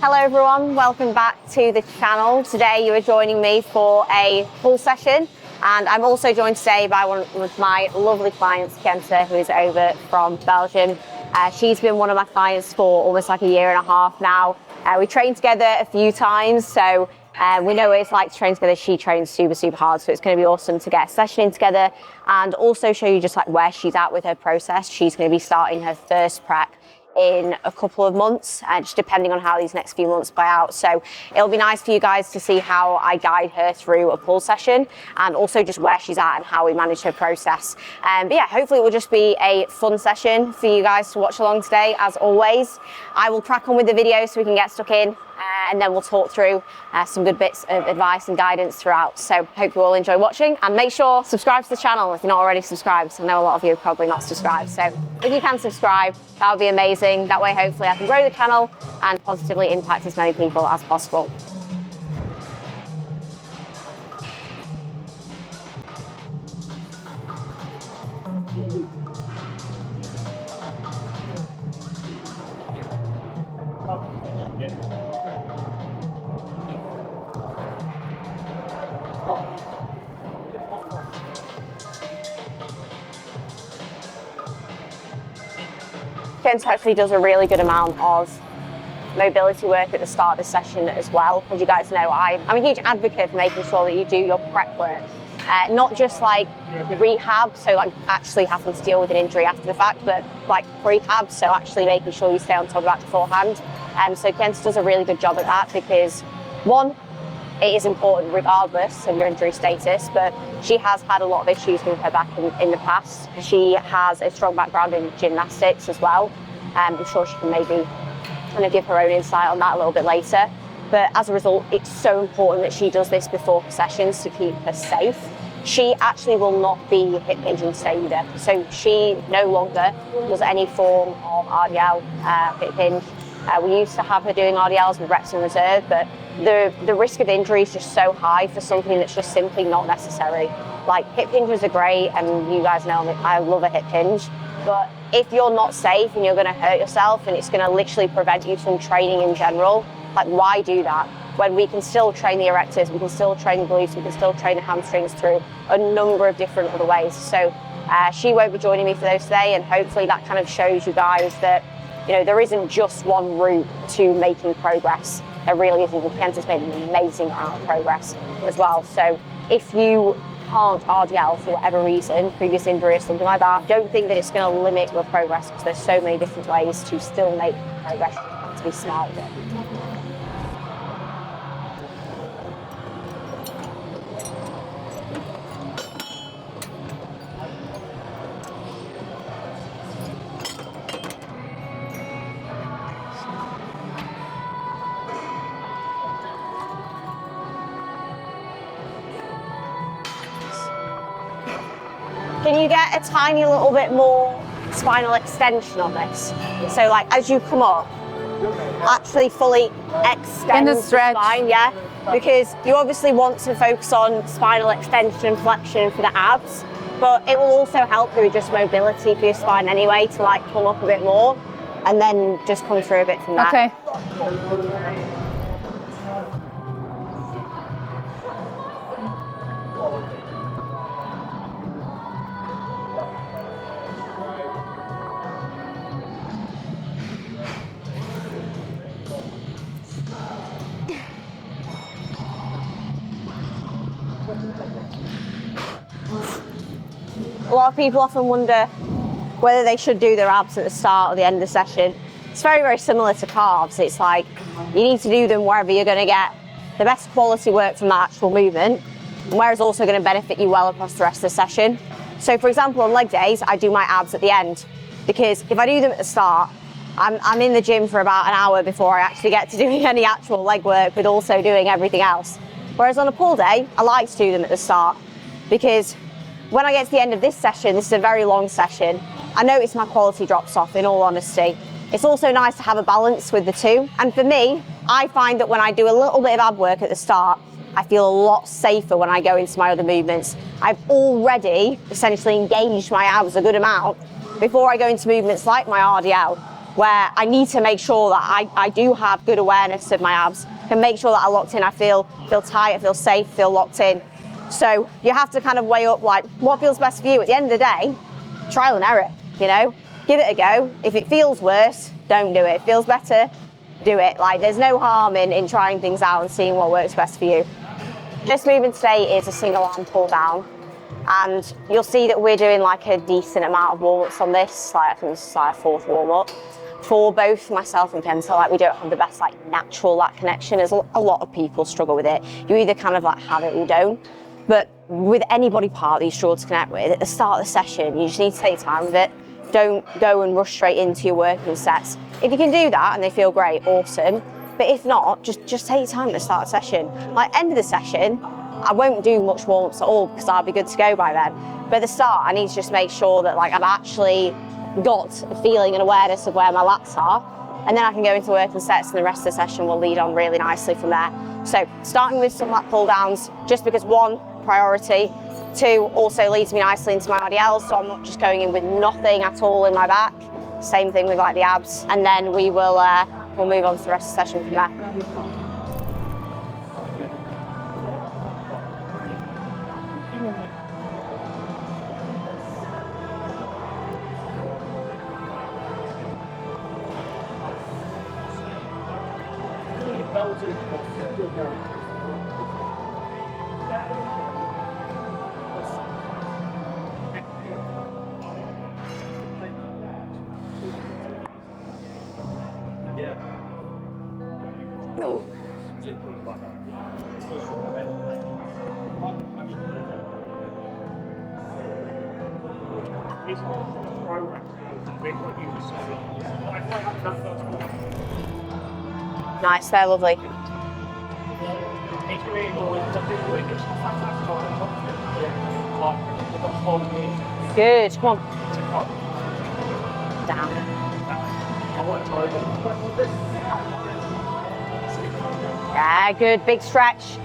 Hello everyone, welcome back to the channel. Today you are joining me for a full session, and I'm also joined today by one of my lovely clients, Kjenta, who is over from Belgium. She's been one of my clients for almost like a year and a half now. We trained together a few times, so we know what it's like to train together. She trains super hard, so it's going to be awesome to get a session in together and also show you just like where she's at with her process. She's going to be starting her first prep in a couple of months, just depending on how these next few months play out. So it'll be nice for you guys to see how I guide her through a pull session and also just where she's at and how we manage her process. But yeah, hopefully it will just be a fun session for you guys to watch along today. As always, I will crack on with the video so we can get stuck in, and then we'll talk through some good bits of advice and guidance throughout. So hope you all enjoy watching, and make sure subscribe to the channel if you're not already subscribed. I know a lot of you are probably not subscribed, so if you can subscribe, that would be amazing. That way hopefully I can grow the channel and positively impact as many people as possible. Kjenta actually does a really good amount of mobility work at the start of the session as well. As you guys know, I'm a huge advocate for making sure that you do your prep work, not just like rehab, so like actually having to deal with an injury after the fact, but like prehab, so actually making sure you stay on top of that beforehand. So Kjenta does a really good job at that because, one, it is important regardless of your injury status, but she has had a lot of issues with her back in the past. She has a strong background in gymnastics as well. I'm sure she can maybe kind of give her own insight on that a little bit later. But as a result, it's so important that she does this before sessions to keep her safe. She actually will not be hip hinge and stay either. So she no longer does any form of RDL, hip hinge. We used to have her doing RDLs with reps in reserve, but the risk of injury is just so high for something that's just simply not necessary. Like, hip hinges are great, and you guys know I love a hip hinge, but if you're not safe and you're going to hurt yourself and it's going to literally prevent you from training in general, like, why do that when we can still train the erectors, we can still train the glutes, we can still train the hamstrings through a number of different other ways. So she won't be joining me for those today, and hopefully that kind of shows you guys that, you know, there isn't just one route to making progress. There really isn't. Kjenta's made an amazing amount of progress as well. So if you can't RDL for whatever reason, previous injury or something like that, don't think that it's going to limit your progress, because there's so many different ways to still make progress. You have to be smart with it. Can you get a tiny little bit more spinal extension on this? So like as you come up, actually fully extend the spine, yeah? Because you obviously want to focus on spinal extension and flexion for the abs, but it will also help with just mobility for your spine anyway, to like come up a bit more and then just come through a bit from that. Okay. A lot of people often wonder whether they should do their abs at the start or the end of the session. It's very similar to carbs. It's like you need to do them wherever you're going to get the best quality work from that actual movement, and where it's also going to benefit you well across the rest of the session. So for example, on leg days, I do my abs at the end, because if I do them at the start, I'm in the gym for about an hour before I actually get to doing any actual leg work, with also doing everything else. Whereas on a pull day, I like to do them at the start, because when I get to the end of this session, this is a very long session, I notice my quality drops off, in all honesty. It's also nice to have a balance with the two. And for me, I find that when I do a little bit of ab work at the start, I feel a lot safer when I go into my other movements. I've already essentially engaged my abs a good amount before I go into movements like my RDL. where I need to make sure that I do have good awareness of my abs, can make sure that I'm locked in, I feel tight, I feel safe, feel locked in. So you have to kind of weigh up like what feels best for you. At the end of the day, trial and error, you know, give it a go. If it feels worse, don't do it. If it feels better, do it. Like there's no harm in trying things out and seeing what works best for you. This movement today is a single arm pull down, and you'll see that we're doing like a decent amount of warm-ups on this. Like I think this is like a 4th warm-up. For both myself and Kjenta, like we don't have the best like natural lat connection, as a lot of people struggle with it. You either kind of like have it or don't. But with any body part that you struggle to connect with, at the start of the session, you just need to take time with it. Don't go and rush straight into your working sets. If you can do that and they feel great, awesome. But if not, just take time at the start of the session. Like end of the session, I won't do much warm-ups at all because I'll be good to go by then. But at the start, I need to just make sure that like I've actually got a feeling and awareness of where my lats are. And then I can go into working sets and the rest of the session will lead on really nicely from there. So starting with some lat pull downs, just because 1, priority, 2, also leads me nicely into my RDLs, so I'm not just going in with nothing at all in my back. Same thing with like the abs, and then we'll move on to the rest of the session from there. Nice, they're lovely. Good, come on. Down. Yeah, good, big stretch.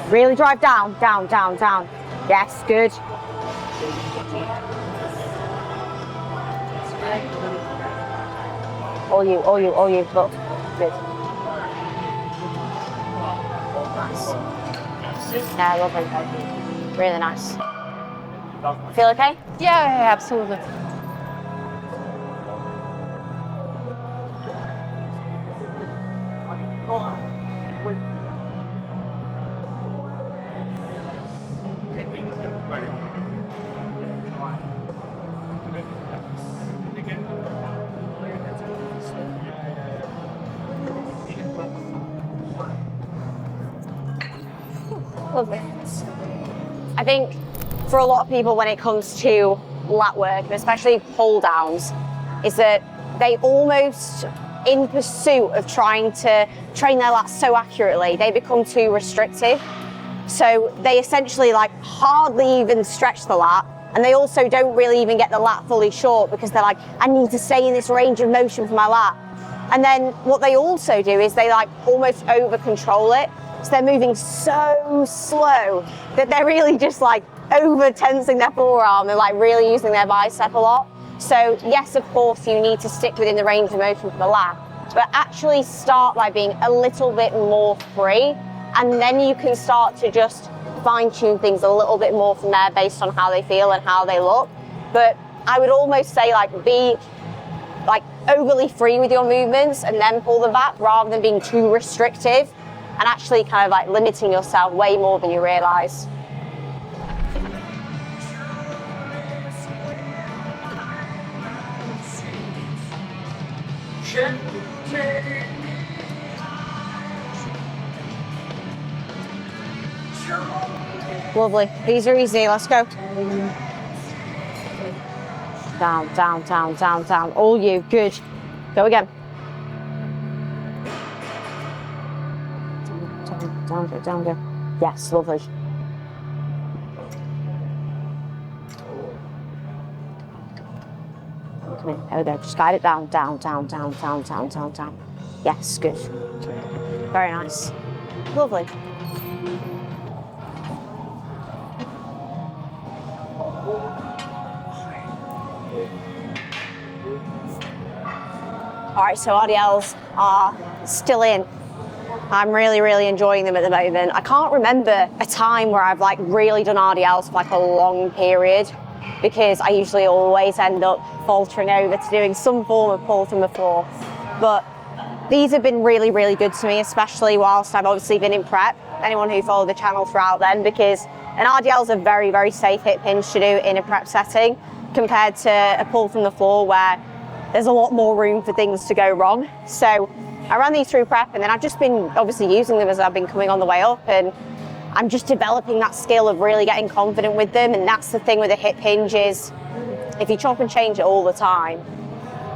Really drive down, down, down, down. Yes, good. All you, look, good. Nice. Yeah, lovely. Really nice. Feel okay? Yeah, absolutely. Lovely. I think for a lot of people when it comes to lat work, and especially pull downs, is that they almost, in pursuit of trying to train their lats so accurately, they become too restrictive. So they essentially like hardly even stretch the lat, and they also don't really even get the lat fully short because they're like, I need to stay in this range of motion for my lat. And then what they also do is they like almost over control it. So they're moving so slow that they're really just like over tensing their forearm and like really using their bicep a lot. So yes, of course, you need to stick within the range of motion for the lat, but actually start by being a little bit more free, and then you can start to just fine tune things a little bit more from there based on how they feel and how they look. But I would almost say like be like overly free with your movements and then pull them back rather than being too restrictive and actually kind of like limiting yourself way more than you realize. Lovely. These are easy. Let's go. Down, down, down, down, down. All you. Good. Go again. Down, go, down, go. Yes, lovely. Come in. There we go. Just guide it down, down, down, down, down, down, down, down. Yes, good. Very nice. Lovely. All right, so RDLs are still in. I'm really, really enjoying them at the moment. I can't remember a time where I've like really done RDLs for like a long period, because I usually always end up faltering over to doing some form of pull from the floor. But these have been really, really good to me, especially whilst I've obviously been in prep. Anyone who followed the channel throughout then, because an RDL is a very, very safe hip hinge to do in a prep setting compared to a pull from the floor where there's a lot more room for things to go wrong. So I ran these through prep, and then I've just been obviously using them as I've been coming on the way up, and I'm just developing that skill of really getting confident with them. And that's the thing with a hip hinge is, if you chop and change it all the time,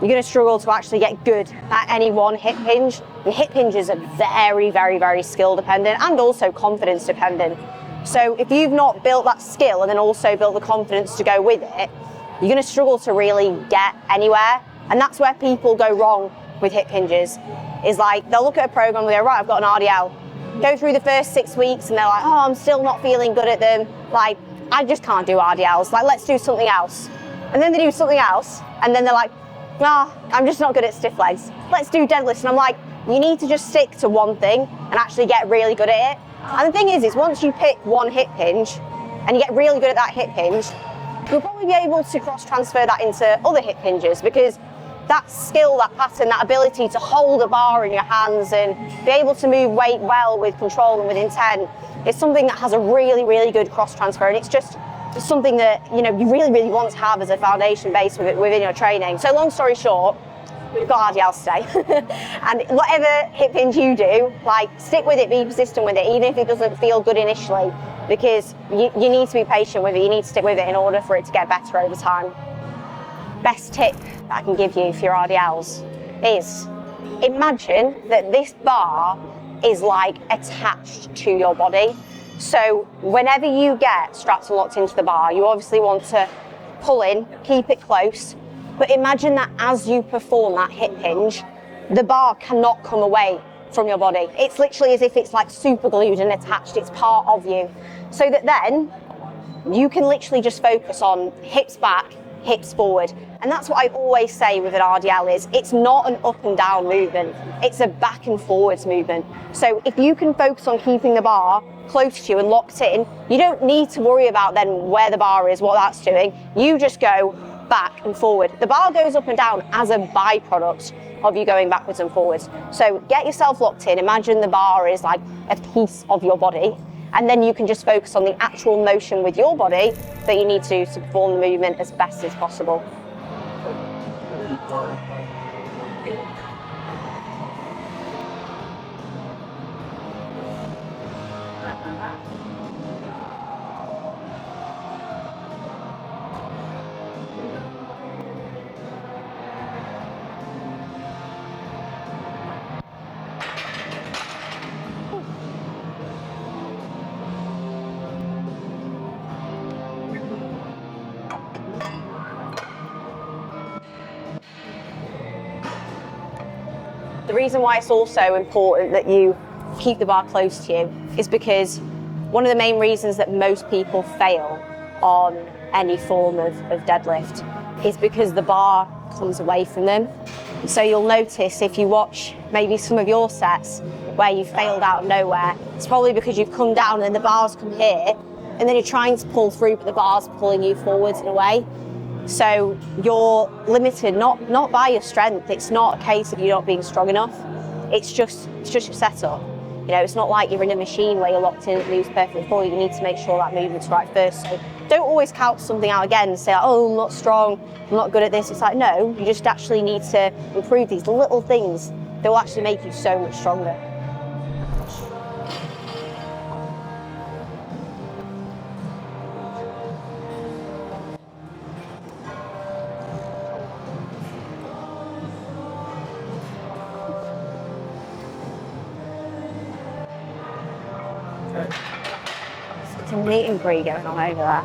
you're going to struggle to actually get good at any one hip hinge. And hip hinges are very, very, very skill dependent and also confidence dependent. So if you've not built that skill and then also built the confidence to go with it, you're going to struggle to really get anywhere. And that's where people go wrong with hip hinges, is like they'll look at a program and go, right, I've got an RDL. Go through the first 6 weeks and they're like, oh, I'm still not feeling good at them. Like, I just can't do RDLs. Like, let's do something else. And then they do something else, and then they're like, nah, I'm just not good at stiff legs. Let's do deadlifts. And I'm like, you need to just stick to one thing and actually get really good at it. And the thing is once you pick one hip hinge and you get really good at that hip hinge, you'll probably be able to cross-transfer that into other hip hinges, because that skill, that pattern, that ability to hold a bar in your hands and be able to move weight well with control and with intent is something that has a really, really good cross-transfer. And it's just something that, you know, you really, really want to have as a foundation base within your training. So long story short, we've got RDLs today. And whatever hip hinge you do, like, stick with it, be persistent with it, even if it doesn't feel good initially, because you need to be patient with it, you need to stick with it in order for it to get better over time. Best tip that I can give you for your RDLs is, imagine that this bar is like attached to your body. So whenever you get strapped and locked into the bar, you obviously want to pull in, keep it close, but imagine that as you perform that hip hinge, the bar cannot come away from your body. It's literally as if it's like super glued and attached, it's part of you. So that then you can literally just focus on hips back, hips forward. And that's what I always say with an RDL is, it's not an up and down movement, it's a back and forwards movement. So if you can focus on keeping the bar close to you and locked in, you don't need to worry about then where the bar is, what that's doing. You just go back and forward. The bar goes up and down as a byproduct of you going backwards and forwards. So get yourself locked in, imagine the bar is like a piece of your body, and then you can just focus on the actual motion with your body that you need to perform the movement as best as possible. The reason why it's also important that you keep the bar close to you is because one of the main reasons that most people fail on any form of deadlift is because the bar comes away from them. So you'll notice if you watch maybe some of your sets where you failed out of nowhere, it's probably because you've come down and the bar's come here, and then you're trying to pull through, but the bar's pulling you forwards and away. So you're limited not by your strength. It's not a case of you not being strong enough. It's just your setup. You know, it's not like you're in a machine where you're locked in and it moves perfectly for you. You need to make sure that movement's right first. So don't always count something out again and say, oh, I'm not strong, I'm not good at this. It's like, no, you just actually need to improve these little things that will actually make you so much stronger. It's a meet and greet going on over there.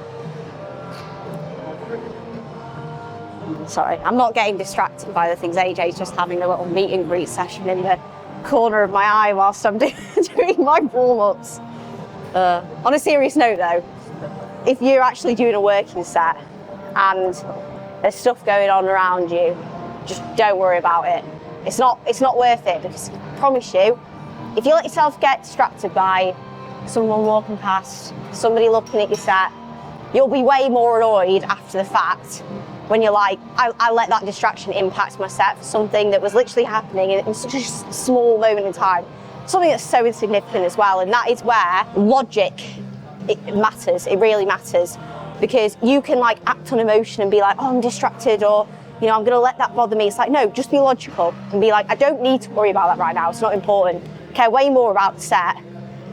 Sorry, I'm not getting distracted by the things. AJ's just having a little meet and greet session in the corner of my eye whilst I'm doing my warm-ups. On a serious note though, if you're actually doing a working set and there's stuff going on around you, just don't worry about it. It's not worth it, because I promise you, if you let yourself get distracted by someone walking past, somebody looking at your set, you'll be way more annoyed after the fact when you're like, I let that distraction impact my set for something that was literally happening in such a small moment in time. Something that's so insignificant as well, and that is where logic, it matters, it really matters. Because you can like act on emotion and be like, oh, I'm distracted, or I'm gonna let that bother me. It's like, no, just be logical and be like, I don't need to worry about that right now, it's not important. Care way more about the set,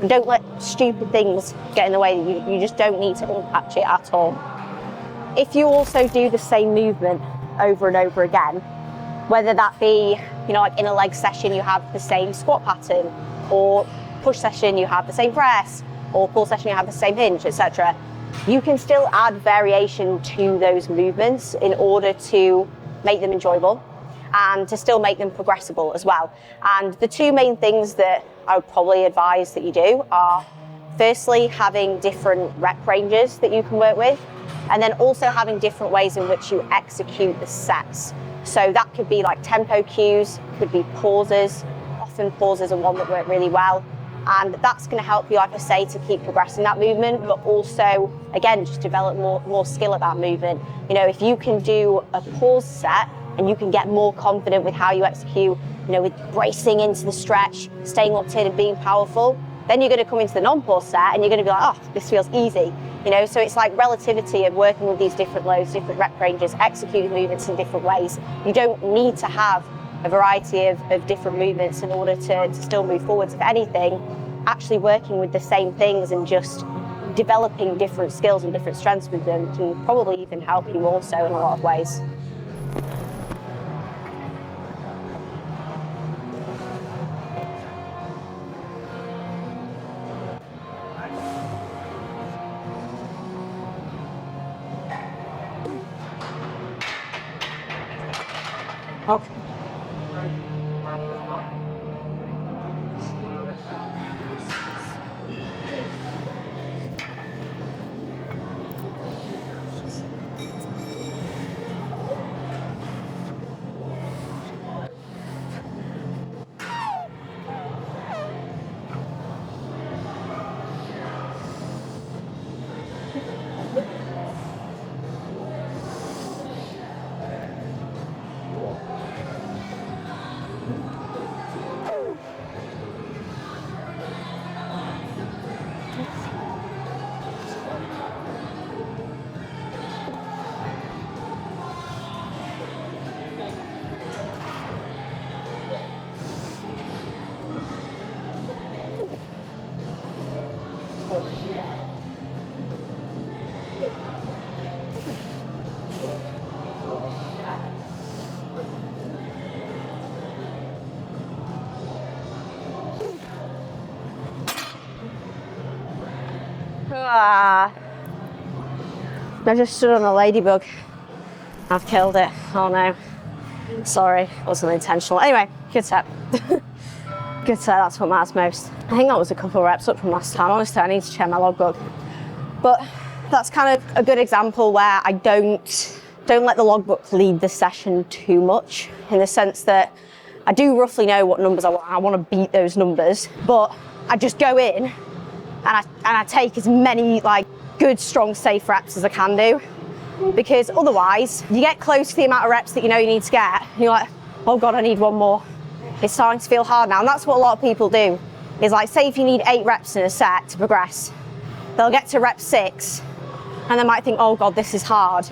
and don't let stupid things get in the way. You just don't need to impact it at all. If you also do the same movement over and over again, whether that be, like in a leg session, you have the same squat pattern, or push session, you have the same press, or pull session, you have the same hinge, etc. You can still add variation to those movements in order to make them enjoyable and to still make them progressible as well. And the two main things that I would probably advise that you do are, firstly, having different rep ranges that you can work with, and then also having different ways in which you execute the sets. So that could be like tempo cues, could be pauses. Often pauses are one that work really well. And that's going to help you, like I say, to keep progressing that movement, but also, again, just develop more skill at that movement. If you can do a pause set and you can get more confident with how you execute, with bracing into the stretch, staying locked in and being powerful, then you're going to come into the non-pause set and you're going to be like, oh, this feels easy. So it's like relativity of working with these different loads, different rep ranges, executing movements in different ways. You don't need to have a variety of different movements in order to still move forwards. If anything, actually working with the same things and just developing different skills and different strengths with them can probably even help you also in a lot of ways. Okay. I just stood on a ladybug. I've killed it. Oh no. Sorry, wasn't intentional. Anyway, good set. Good set, that's what matters most. I think that was a couple of reps up from last time. Honestly, I need to check my logbook. But that's kind of a good example where I don't let the logbook lead the session too much, in the sense that I do roughly know what numbers I want. I want to beat those numbers, but I just go in and I take as many like good, strong, safe reps as I can do, because otherwise you get close to the amount of reps that you know you need to get, and you're like, oh God, I need one more. It's starting to feel hard now. And that's what a lot of people do, is like, say if you need 8 reps in a set to progress, they'll get to rep 6 and they might think, oh God, this is hard.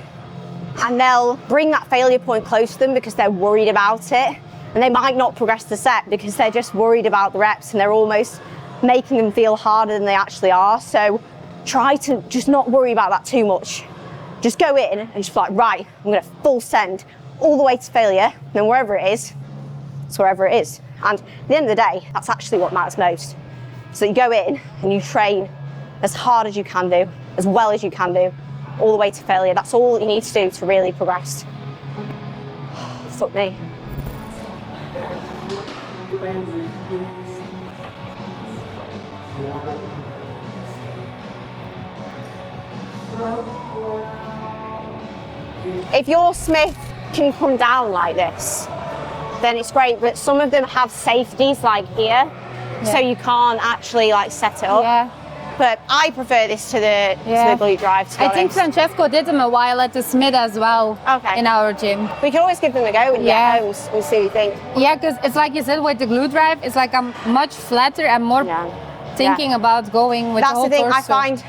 And they'll bring that failure point close to them because they're worried about it. And they might not progress the set because they're just worried about the reps and they're almost making them feel harder than they actually are. So try to just not worry about that too much. Just go in and just be like, right, I'm gonna full send all the way to failure, and then wherever it is, it's wherever it is. And at the end of the day, that's actually what matters most. So you go in and you train as hard as you can do, as well as you can do, all the way to failure. That's all you need to do to really progress. Fuck me. If your Smith can come down like this, then it's great. But some of them have safeties like here, so you can't actually like set it up. Yeah. But I prefer this to the glute drive, to be I think honest. Francesco did them a while at the Smith as well. Okay. In our gym. We can always give them a go and get home and see what you think. Yeah, because it's like you said with the glute drive, it's like I'm much flatter and more thinking about going with That's the whole the thing torso. I find,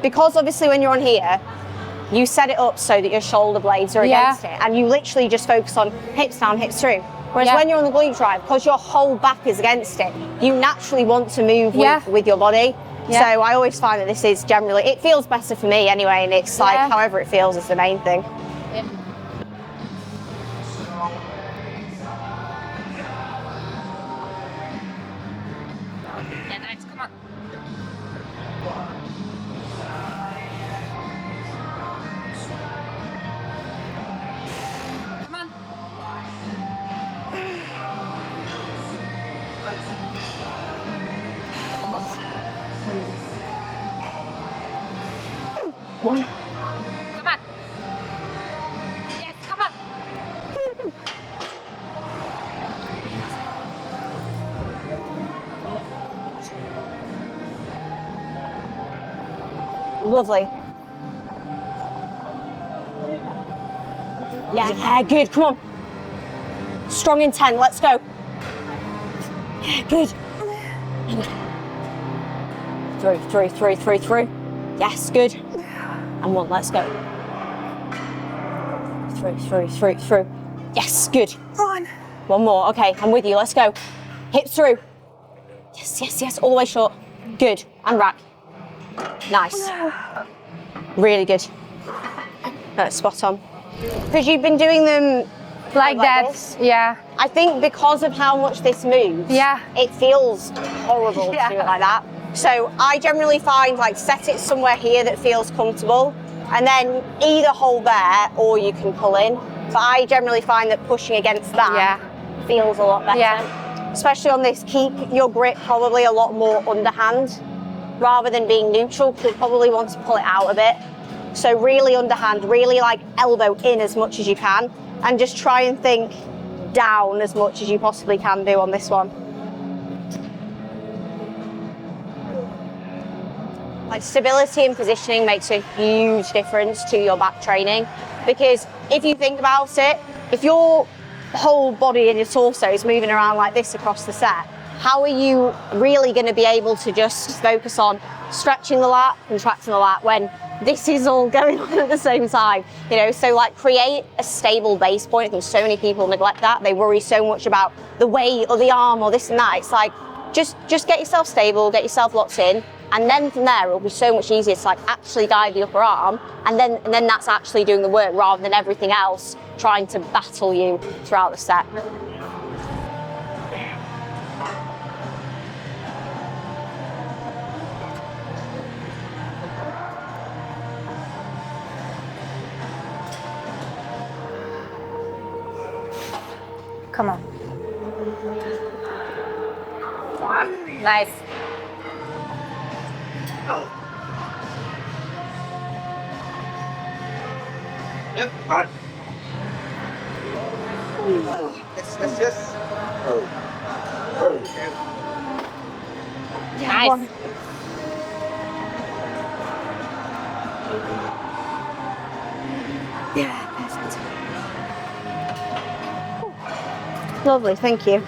because obviously when you're on here, you set it up so that your shoulder blades are against it, and you literally just focus on hips down, hips through. Whereas when you're on the glute drive, because your whole back is against it, you naturally want to move with your body. So I always find that this is generally, it feels better for me anyway, and it's like however it feels is the main thing. Yeah, nice, come on. Come on. Come on. Yes, come on. Lovely. Yeah, good, come on. Strong in 10, let's go. Yeah, good. Through. Yes, good. And 1, let's go. Through. Yes, good. Run. 1 more, okay, I'm with you, let's go. Hips through. Yes, all the way short. Good, and rack. Nice. Really good. That's spot on. Because you've been doing them Like that, this. yeah. I think because of how much this moves, it feels horrible to do it like that. So I generally find like set it somewhere here that feels comfortable, and then either hold there or you can pull in. But I generally find that pushing against that feels a lot better. Yeah. Especially on this, keep your grip probably a lot more underhand rather than being neutral, because you'll probably want to pull it out a bit. So really underhand, really like elbow in as much as you can, and just try and think down as much as you possibly can do on this one. Like stability and positioning makes a huge difference to your back training, because if you think about it, if your whole body and your torso is moving around like this across the set, how are you really going to be able to just focus on stretching the lat, contracting the lat when this is all going on at the same time? You know, so like create a stable base point. I think so many people neglect that. They worry so much about the weight or the arm or this and that. It's like, just get yourself stable, get yourself locked in, and then from there it'll be so much easier to like actually guide the upper arm, and then that's actually doing the work rather than everything else trying to battle you throughout the set. Come on. Nice. Yep, right. Yes. Nice. Yeah, perfect. Lovely, thank you.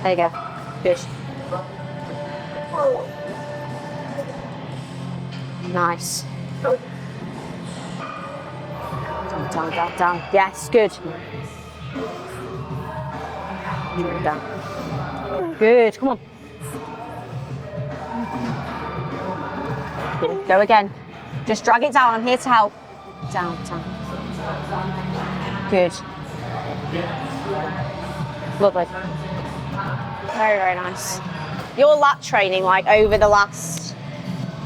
There you go. Good. Nice. Down. Yes, good. Down. Good, come on. Go again. Just drag it down, I'm here to help. Down. Good. Lovely. Very nice. Your lat training, like over the last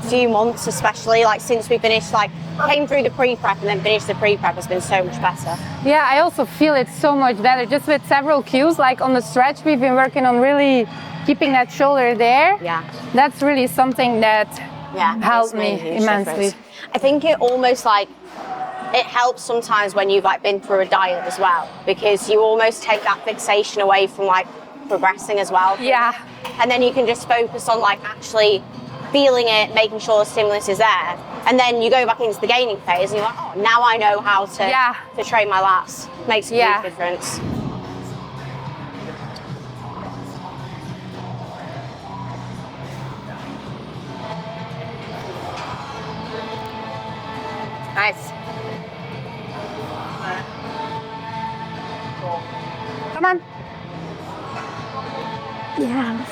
few months especially, like since we finished, like came through the pre-prep and then finished the pre-prep, has been so much better. Yeah, I also feel it so much better, just with several cues. Like on the stretch, we've been working on really keeping that shoulder there. Yeah. That's really something that helped me immensely. I think it almost like it helps sometimes when you've like been through a diet as well, because you almost take that fixation away from like progressing as well. Yeah. And then you can just focus on like actually feeling it, making sure the stimulus is there. And then you go back into the gaining phase and you're like, oh, now I know how to train my lats. Makes a huge difference. Nice. Come on. Yeah.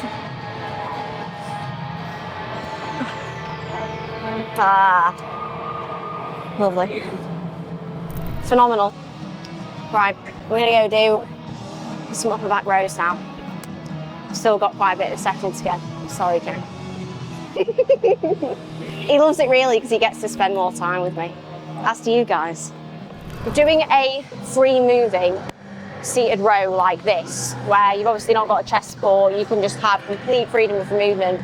Ah, lovely. It's phenomenal. Right, we're gonna go do some upper back rows now. Still got quite a bit of session to go. Sorry, Jen. He loves it really because he gets to spend more time with me. As do you guys. Doing a free moving seated row like this, where you've obviously not got a chest support, you can just have complete freedom of movement,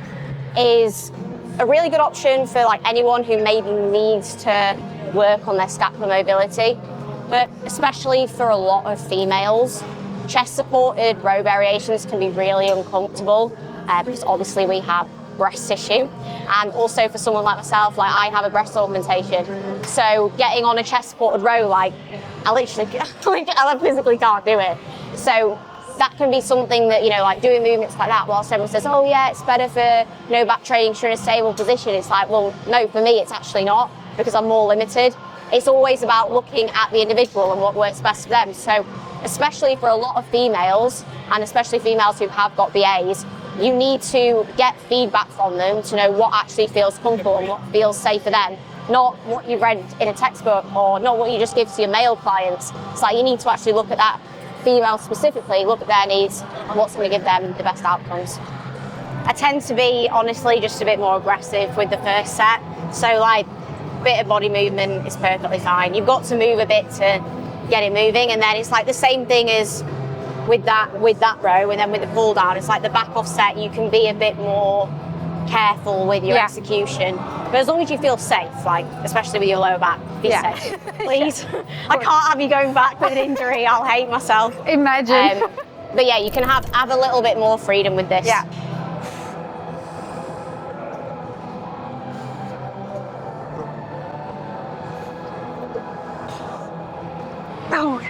is a really good option for like anyone who maybe needs to work on their scapular mobility, but especially for a lot of females, chest supported row variations can be really uncomfortable because obviously we have breast tissue, and also for someone like myself, like I have a breast augmentation, so getting on a chest supported row, like I literally I physically can't do it. So that can be something that, you know, like doing movements like that, whilst everyone says, oh yeah, it's better for, you know, back training if you're in a stable position. It's like, well, no, for me, it's actually not, because I'm more limited. It's always about looking at the individual and what works best for them. So especially for a lot of females, and especially females who have got BAs, you need to get feedback from them to know what actually feels comfortable and what feels safe for them. Not what you read in a textbook or not what you just give to your male clients. It's like you need to actually look at that female specifically, look at their needs and what's going to give them the best outcomes. I tend to be, honestly, just a bit more aggressive with the first set. So like a bit of body movement is perfectly fine. You've got to move a bit to get it moving, and then it's like the same thing as with that row, and then with the pull down, it's like the back offset, you can be a bit more careful with your execution. But as long as you feel safe, like especially with your lower back, be safe. Please. I can't have you going back with an injury. I'll hate myself. Imagine. But yeah, you can have a little bit more freedom with this. Yeah. Oh.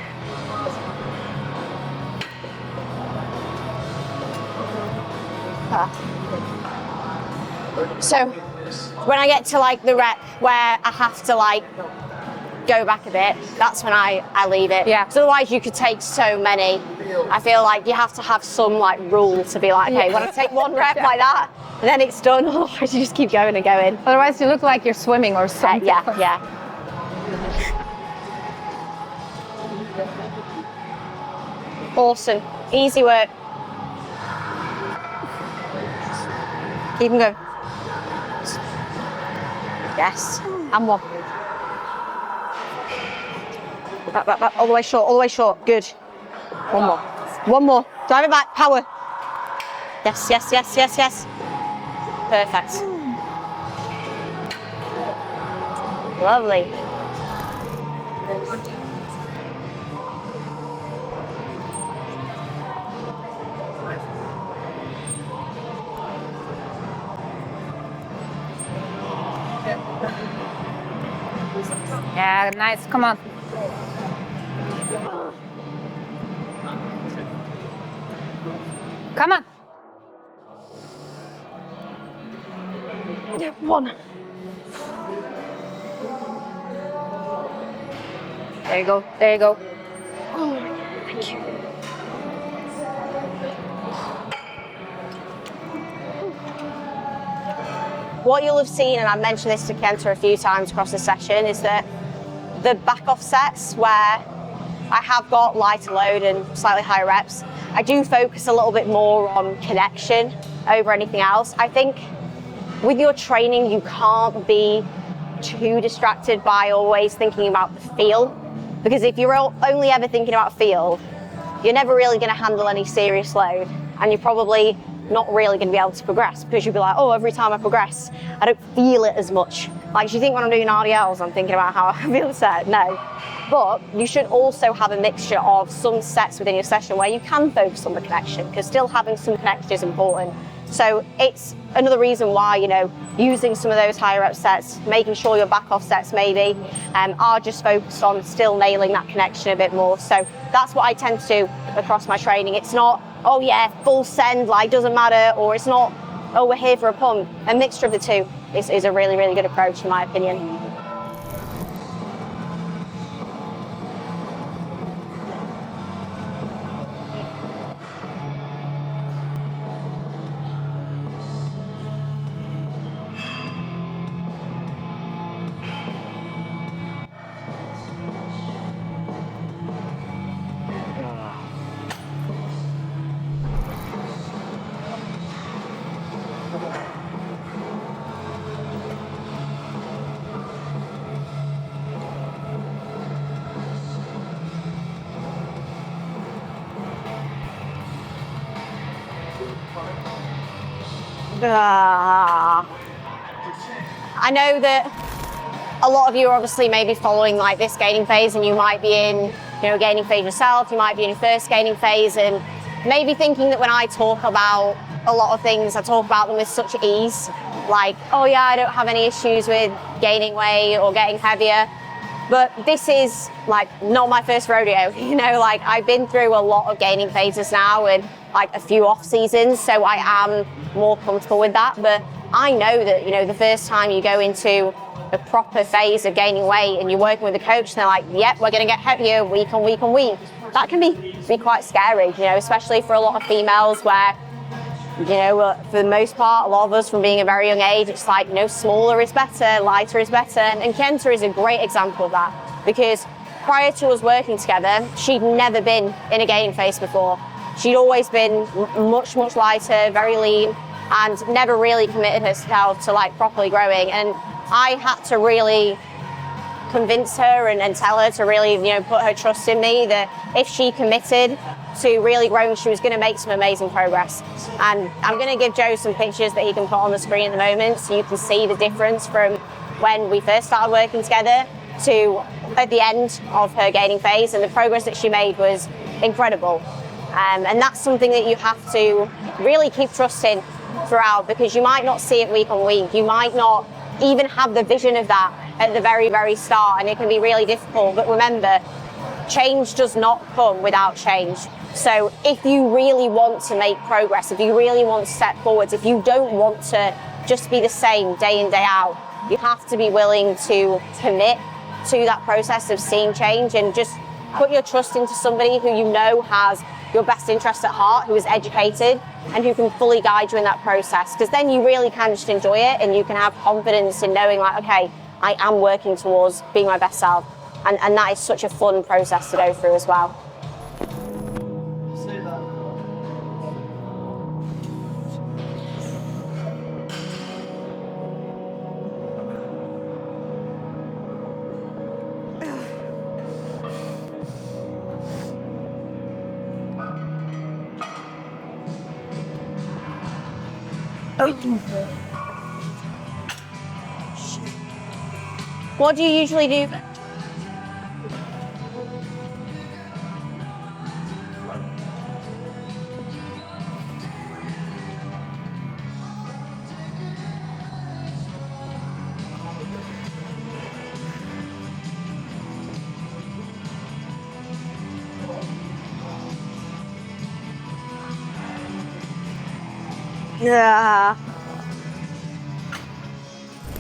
So when I get to like the rep where I have to like go back a bit, that's when I leave it. Yeah. Because otherwise you could take so many. I feel like you have to have some like rule to be like, okay, when I take one rep like that, and then it's done, otherwise you just keep going and going. Otherwise you look like you're swimming or something. Yeah. Awesome. Easy work. Keep them going. Yes. And one. Back. All the way short. Good. One more. Drive it back. Power. Yes. Perfect. Lovely. Yeah, nice. Come on. Come on. One. There you go. Oh, thank you. What you'll have seen, and I've mentioned this to Kjenta a few times across the session, is that the back offsets where I have got lighter load and slightly higher reps, I do focus a little bit more on connection over anything else. I think with your training, you can't be too distracted by always thinking about the feel, because if you're only ever thinking about feel, you're never really going to handle any serious load, and you're probably not really going to be able to progress, because you'll be like, oh, every time I progress, I don't feel it as much. Like, do you think when I'm doing RDLs, I'm thinking about how I feel set? No. But you should also have a mixture of some sets within your session where you can focus on the connection, because still having some connection is important. So it's another reason why, you know, using some of those higher rep sets, making sure your back off sets maybe are just focused on still nailing that connection a bit more. So that's what I tend to do across my training. It's not, oh yeah, full send, like doesn't matter, or it's not, oh, we're here for a pump. A mixture of the two is a really, really good approach in my opinion. I know that a lot of you are obviously maybe following like this gaining phase, and you might be in, you know, gaining phase yourself, you might be in your first gaining phase, and maybe thinking that when I talk about a lot of things, I talk about them with such ease, like, oh yeah, I don't have any issues with gaining weight or getting heavier. But this is like not my first rodeo, you know, like I've been through a lot of gaining phases now and like a few off seasons, so I am more comfortable with that. But I know that, you know, the first time you go into a proper phase of gaining weight and you're working with a coach and they're like, yep, we're going to get heavier week on week on week, that can be quite scary, you know, especially for a lot of females where, you know, for the most part, a lot of us from being a very young age, it's like, you know, smaller is better, lighter is better. And Kjenta is a great example of that, because prior to us working together, she'd never been in a gaining phase before. She'd always been much, much lighter, very lean, and never really committed herself to like properly growing. And I had to really convince her and tell her to really, you know, put her trust in me that if she committed to really growing, she was going to make some amazing progress. And I'm going to give Joe some pictures that he can put on the screen at the moment, so you can see the difference from when we first started working together to at the end of her gaining phase, and the progress that she made was incredible. And that's something that you have to really keep trusting throughout, because you might not see it week on week. You might not even have the vision of that at the very, very start, and it can be really difficult. But remember, change does not come without change. So if you really want to make progress, if you really want to step forwards, if you don't want to just be the same day in, day out, you have to be willing to commit to that process of seeing change, and just put your trust into somebody who you know has your best interest at heart, who is educated and who can fully guide you in that process. Because then you really can just enjoy it, and you can have confidence in knowing like, okay, I am working towards being my best self. And that is such a fun process to go through as well. What do you usually do? Yeah.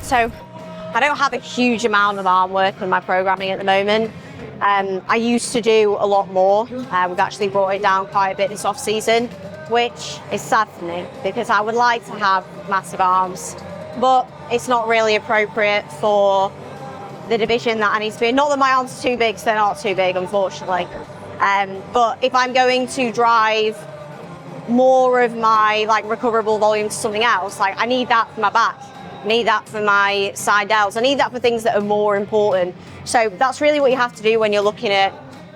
So I don't have a huge amount of arm work in my programming at the moment. I used to do a lot more. We've actually brought it down quite a bit this off season, which is sad for me, because I would like to have massive arms, but it's not really appropriate for the division that I need to be in. Not that my arms are too big, 'cause they're not too big, unfortunately. But if I'm going to drive more of my like recoverable volume to something else, like I need that for my back, I need that for my side delts, I need that for things that are more important. So that's really what you have to do when you're looking at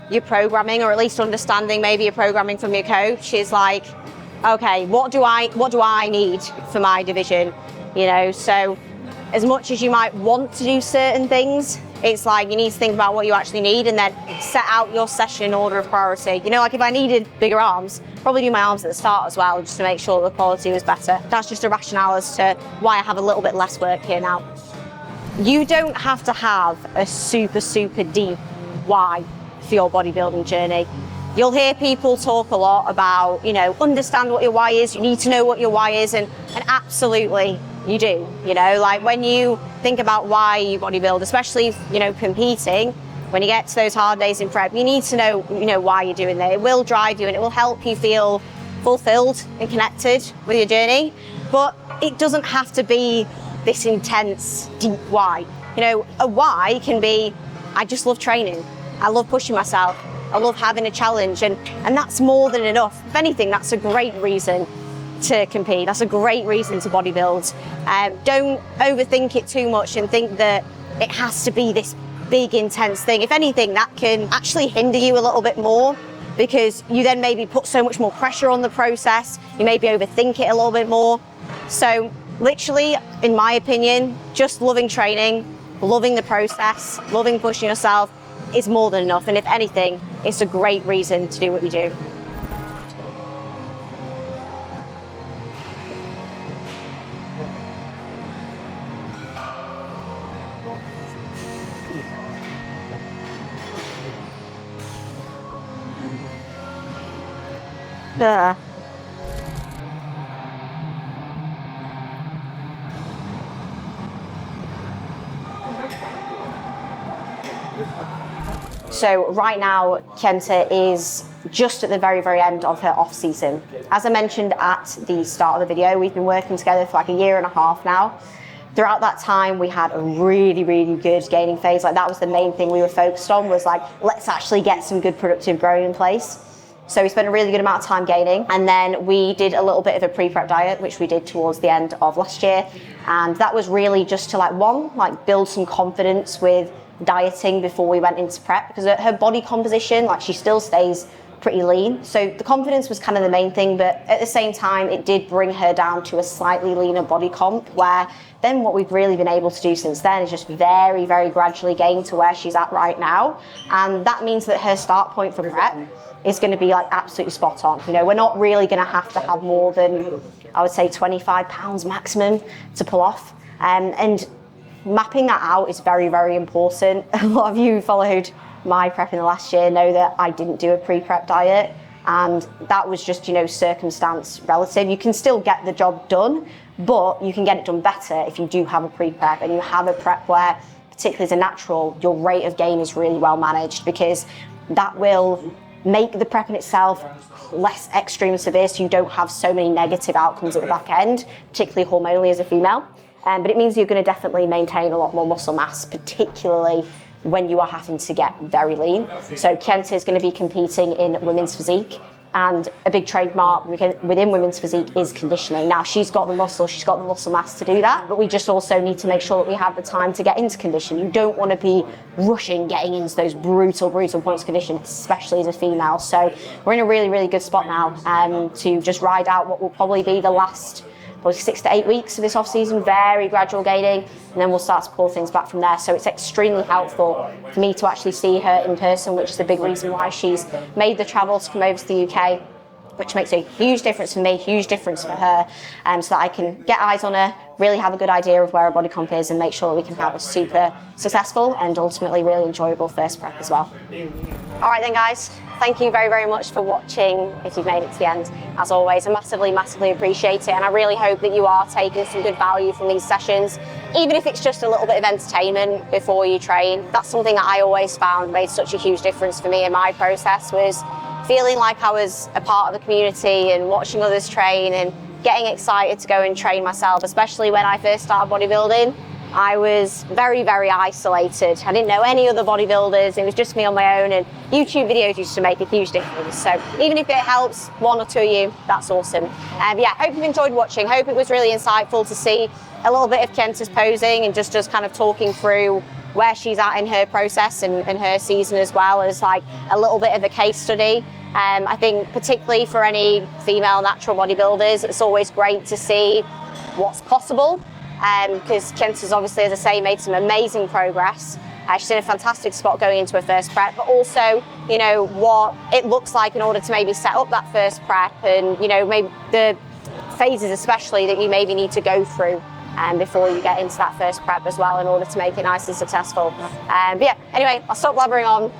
your programming, or at least understanding maybe your programming from your coach, is like, okay, what do I need for my division? You know, so as much as you might want to do certain things, it's like you need to think about what you actually need and then set out your session in order of priority. You know, like if I needed bigger arms, probably do my arms at the start as well, just to make sure the quality was better. That's just a rationale as to why I have a little bit less work here now. You don't have to have a super, super deep why for your bodybuilding journey. You'll hear people talk a lot about, you know, understand what your why is, you need to know what your why is, and absolutely you do. You know, like when you think about why you bodybuild, especially, you know, competing, when you get to those hard days in prep, you need to know, you know, why you're doing that. It will drive you and it will help you feel fulfilled and connected with your journey, but it doesn't have to be this intense, deep why. You know, a why can be, I just love training. I love pushing myself. I love having a challenge, and that's more than enough. If anything, that's a great reason to compete. That's a great reason to bodybuild. Don't overthink it too much and think that it has to be this big, intense thing. If anything, that can actually hinder you a little bit more, because you then maybe put so much more pressure on the process. You maybe overthink it a little bit more. So literally, in my opinion, just loving training, loving the process, loving pushing yourself is more than enough. And if anything, it's a great reason to do what you do. So right now, Kjenta is just at the very, very end of her off season. As I mentioned at the start of the video, we've been working together for like a year and a half now. Throughout that time, we had a really, really good gaining phase. Like that was the main thing we were focused on, was like, let's actually get some good productive growing in place. So we spent a really good amount of time gaining, and then we did a little bit of a pre-prep diet, which we did towards the end of last year. And that was really just to like build some confidence with dieting before we went into prep, because her body composition, like she still stays pretty lean. So the confidence was kind of the main thing, but at the same time, it did bring her down to a slightly leaner body comp, where then what we've really been able to do since then is just very, very gradually gain to where she's at right now. And that means that her start point for prep is going to be like absolutely spot on. You know, we're not really going to have more than, I would say, 25 pounds maximum to pull off. And mapping that out is very, very important. A lot of you who followed my prep in the last year know that I didn't do a pre-prep diet, and that was just, you know, circumstance relative. You can still get the job done, but you can get it done better if you do have a pre-prep and you have a prep where, particularly as a natural, your rate of gain is really well managed, because that will make the prep in itself less extreme and severe, so you don't have so many negative outcomes at the back end, particularly hormonally as a female. But it means you're going to definitely maintain a lot more muscle mass, particularly when you are having to get very lean. So Kjenta is going to be competing in women's physique, and a big trademark within women's physique is conditioning. Now, she's got the muscle mass to do that, but we just also need to make sure that we have the time to get into condition. You don't want to be rushing getting into those brutal points of condition, especially as a female. So we're in a really, really good spot now to just ride out what will probably be the last 6 to 8 weeks of this off season, very gradual gaining, and then we'll start to pull things back from there. So it's extremely helpful for me to actually see her in person, which is a big reason why she's made the travel to come over to the UK, which makes a huge difference for me, huge difference for her, so that I can get eyes on her, really have a good idea of where her body comp is, and make sure that we can have a super successful and ultimately really enjoyable first prep as well. All right then, guys. Thank you very, very much for watching. If you've made it to the end, as always, I massively, massively appreciate it. And I really hope that you are taking some good value from these sessions, even if it's just a little bit of entertainment before you train. That's something that I always found made such a huge difference for me in my process, was feeling like I was a part of the community and watching others train and getting excited to go and train myself, especially when I first started bodybuilding. I was very, very isolated. I didn't know any other bodybuilders. It was just me on my own, and YouTube videos used to make a huge difference. So even if it helps one or two of you, that's awesome. Yeah, hope you've enjoyed watching. Hope it was really insightful to see a little bit of Kjenta's posing and just kind of talking through where she's at in her process and her season, as well as like a little bit of a case study I think particularly for any female natural bodybuilders, it's always great to see what's possible, because Kjenta's obviously, as I say, made some amazing progress. She's in a fantastic spot going into her first prep, but also, you know, what it looks like in order to maybe set up that first prep, and, you know, maybe the phases especially that you maybe need to go through before you get into that first prep as well, in order to make it nice and successful. But yeah, anyway, I'll stop blabbering on.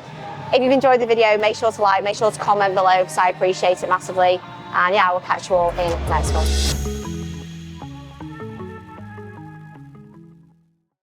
If you've enjoyed the video, make sure to like, make sure to comment below, because I appreciate it massively. And yeah, I will catch you all in the next one.